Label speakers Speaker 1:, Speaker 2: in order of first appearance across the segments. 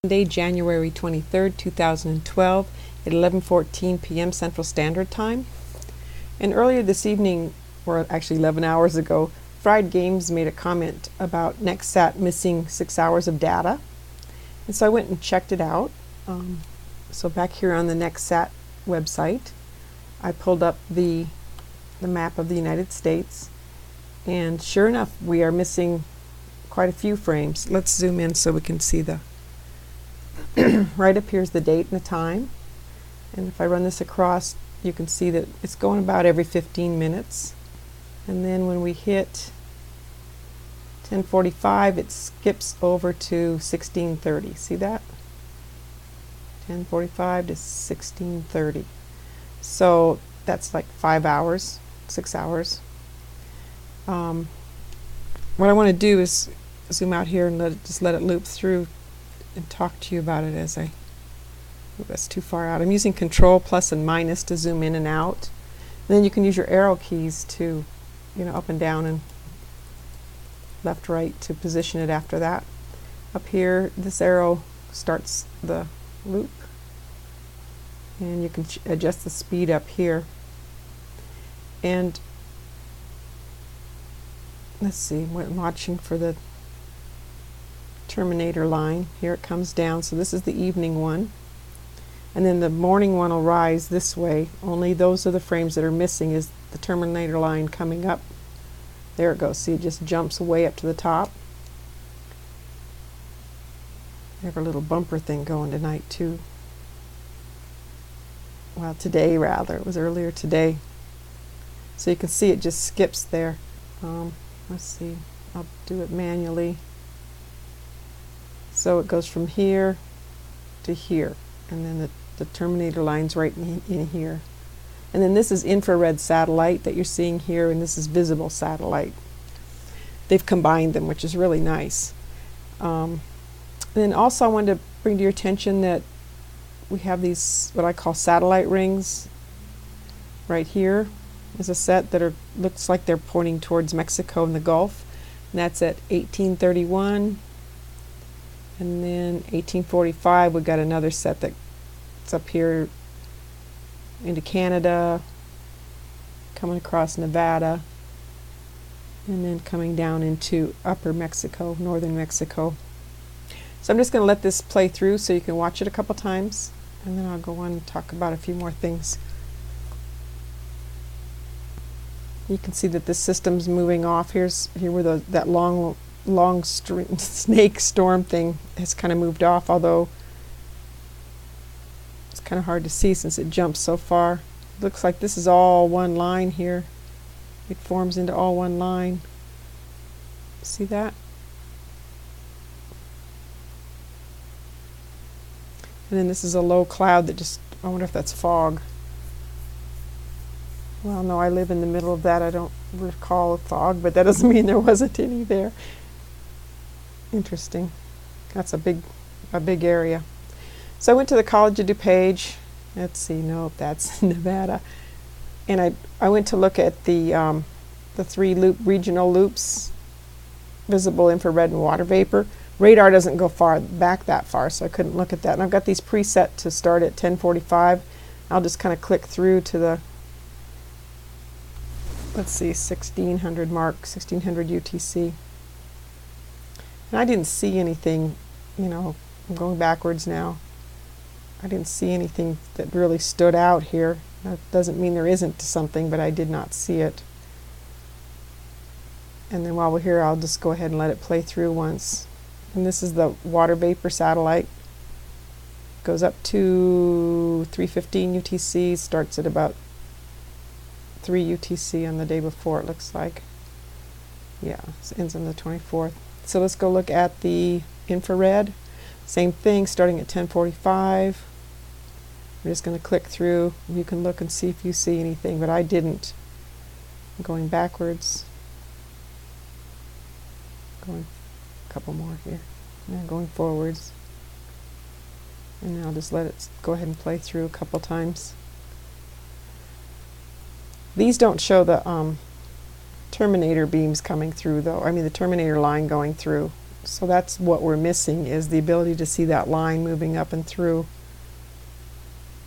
Speaker 1: Monday, January 23rd, 2012 at 11:14 p.m. Central Standard Time. And earlier this evening, or actually 11 hours ago, Fried Games made a comment about NexSat missing 6 hours of data. And so I went and checked it out. So back here on the NexSat website, I pulled up the map of the United States. And sure enough, we are missing quite a few frames. Let's zoom in so we can see the right up here is the date and the time, and if I run this across, you can see that it's going about every 15 minutes, and then when we hit 10:45 it skips over to 16:30. See that? 10:45 to 16:30. So that's like 5 hours, 6 hours. What I want to do is zoom out here and just let it loop through and talk to you about it as I, that's too far out. I'm using Control plus and minus to zoom in and out. And then you can use your arrow keys to, up and down and left, right to position it after that. Up here, this arrow starts the loop. And you can adjust the speed up here. And let's see, I'm watching for the terminator line. Here it comes down, so this is the evening one, and then the morning one will rise this way. Only those are the frames that are missing is the terminator line coming up. There it goes. See, it just jumps way up to the top. They have a little bumper thing going tonight too. Well, today rather. It was earlier today. So you can see it just skips there. Let's see, I'll do it manually. So it goes from here to here, and then the terminator line's right in here. And then this is infrared satellite that you're seeing here, and this is visible satellite. They've combined them, which is really nice. And then also I wanted to bring to your attention that we have these, what I call satellite rings. Right here is a set that looks like they're pointing towards Mexico and the Gulf. And that's at 1831. And then 1845, we got another set that's up here into Canada, coming across Nevada, and then coming down into upper Mexico, northern Mexico. So I'm just going to let this play through so you can watch it a couple times, and then I'll go on and talk about a few more things. You can see that this system's moving off. Here where that long snake storm thing has kind of moved off, although it's kind of hard to see since it jumps so far. Looks like this is all one line here. It forms into all one line. See that? And then this is a low cloud that just, I wonder if that's fog. Well, no, I live in the middle of that. I don't recall a fog, but that doesn't mean there wasn't any there. Interesting. That's a big area. So I went to the College of DuPage. Let's see, nope, that's Nevada. And I went to look at the 3 regional loops, visible, infrared, and water vapor. Radar doesn't go back that far, so I couldn't look at that. And I've got these preset to start at 10:45. I'll just kind of click through to the, let's see, 1600 mark, 1600 UTC. And I didn't see anything, I'm going backwards now. I didn't see anything that really stood out here. That doesn't mean there isn't something, but I did not see it. And then while we're here, I'll just go ahead and let it play through once. And this is the water vapor satellite. Goes up to 315 UTC, starts at about 3 UTC on the day before, it looks like. Yeah, it ends on the 24th. So let's go look at the infrared. Same thing, starting at 10:45. We're just going to click through. You can look and see if you see anything, but I didn't. I'm going backwards. Going a couple more here. Now going forwards. And I'll just let it go ahead and play through a couple times. These don't show the terminator beams coming through, though. I mean the terminator line going through. So that's what we're missing, is the ability to see that line moving up and through.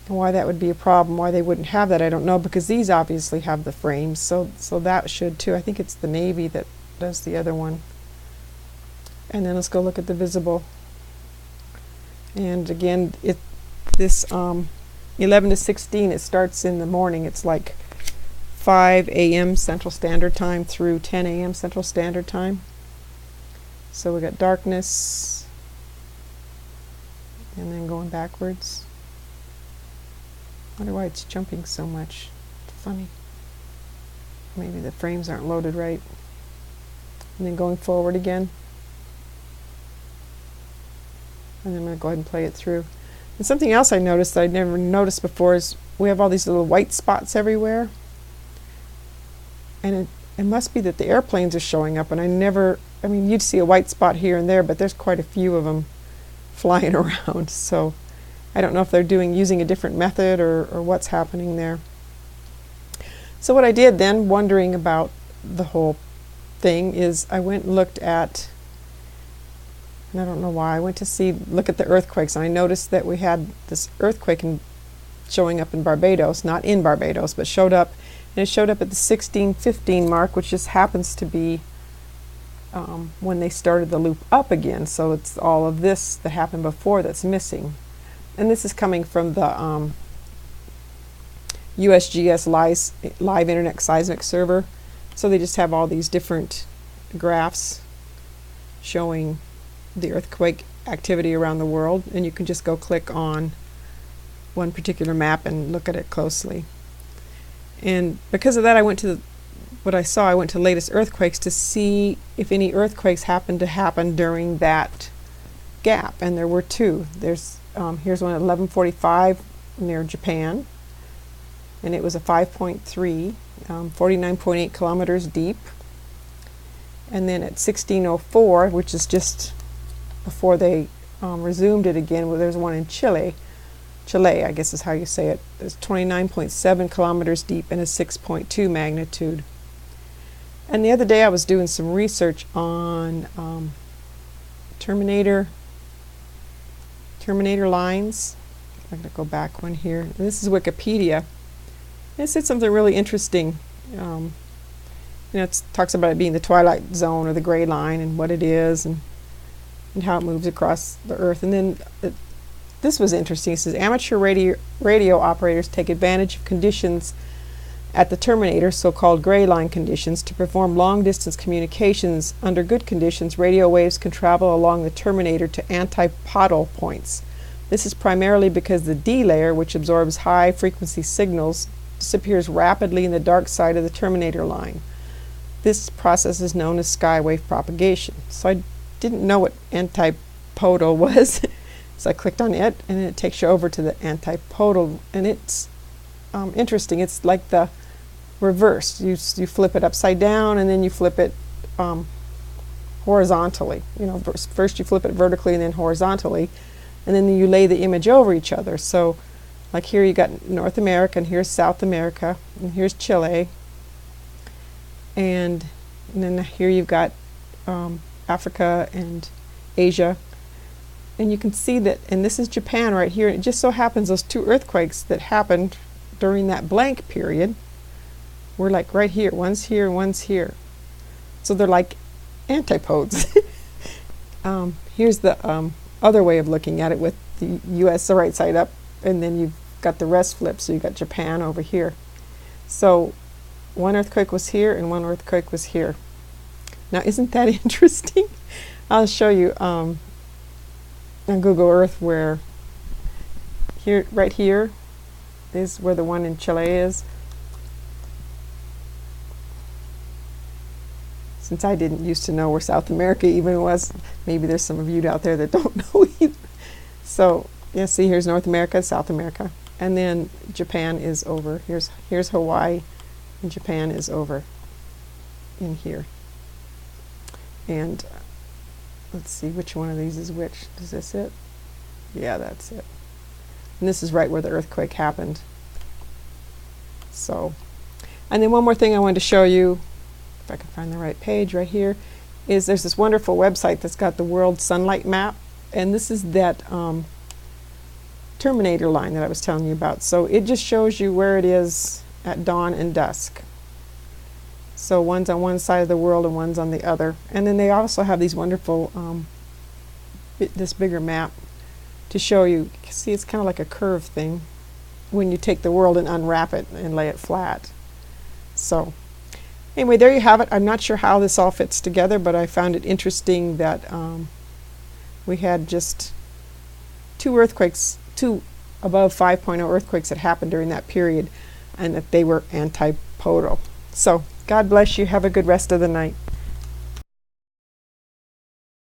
Speaker 1: And why that would be a problem, why they wouldn't have that, I don't know, because these obviously have the frames, so that should too. I think it's the Navy that does the other one. And then let's go look at the visible. And again, this 11 to 16, it starts in the morning. It's like 5 a.m. Central Standard Time through 10 a.m. Central Standard Time. So we got darkness, and then going backwards. I wonder why it's jumping so much. It's funny. Maybe the frames aren't loaded right. And then going forward again. And then I'm going to go ahead and play it through. And something else I noticed that I'd never noticed before is we have all these little white spots everywhere. And it must be that the airplanes are showing up, and I mean, you'd see a white spot here and there, but there's quite a few of them flying around. So I don't know if they're using a different method or what's happening there. So what I did then, wondering about the whole thing, is I went and looked at, and I don't know why, I went to look at the earthquakes, and I noticed that we had this earthquake showing up in Barbados, not in Barbados, but showed up, and it showed up at the 1615 mark, which just happens to be when they started the loop up again. So it's all of this that happened before that's missing. And this is coming from the USGS live internet seismic server. So they just have all these different graphs showing the earthquake activity around the world, and you can just go click on one particular map and look at it closely. And because of that, I went to latest earthquakes to see if any earthquakes happened to happen during that gap, and there were two. Here's one at 11:45 near Japan, and it was a 5.3, 49.8 kilometers deep. And then at 16:04, which is just before they resumed it again, well, there's one in Chile, I guess is how you say it. It's 29.7 kilometers deep and a 6.2 magnitude. And the other day I was doing some research on terminator lines. I'm going to go back one here. And this is Wikipedia. It said something really interesting. It talks about it being the twilight zone or the gray line and what it is and how it moves across the earth. And then this was interesting. It says amateur radio operators take advantage of conditions at the terminator, so-called gray line conditions, to perform long-distance communications. Under good conditions, radio waves can travel along the terminator to antipodal points. This is primarily because the D layer, which absorbs high-frequency signals, disappears rapidly in the dark side of the terminator line. This process is known as skywave propagation. So I didn't know what antipodal was. So I clicked on it, and it takes you over to the antipodal, and it's interesting. It's like the reverse. You flip it upside down, and then you flip it horizontally. First you flip it vertically and then horizontally, and then you lay the image over each other. So like here you got North America, and here's South America, and here's Chile, and then here you've got Africa and Asia. And you can see that, and this is Japan right here. It just so happens those two earthquakes that happened during that blank period were like right here. One's here and one's here. So they're like antipodes. Here's the other way of looking at it, with the US the right side up, and then you've got the rest flipped, so you've got Japan over here. So one earthquake was here and one earthquake was here. Now isn't that interesting? I'll show you on Google Earth where right here is where the one in Chile is. Since I didn't used to know where South America even was, maybe there's some of you out there that don't know either. So yeah, see, here's North America, South America, and then Japan is over. Here's Hawaii, and Japan is over in here. And let's see which one of these is which. Is this it? Yeah, that's it. And this is right where the earthquake happened. So, and then one more thing I wanted to show you, if I can find the right page right here, is there's this wonderful website that's got the world sunlight map, and this is that terminator line that I was telling you about. So it just shows you where it is at dawn and dusk. So one's on one side of the world and one's on the other. And then they also have these wonderful, this bigger map to show you. See, it's kind of like a curve thing when you take the world and unwrap it and lay it flat. So anyway, there you have it. I'm not sure how this all fits together, but I found it interesting that we had just two above 5.0 earthquakes that happened during that period, and that they were antipodal. So God bless you. Have a good rest of the night.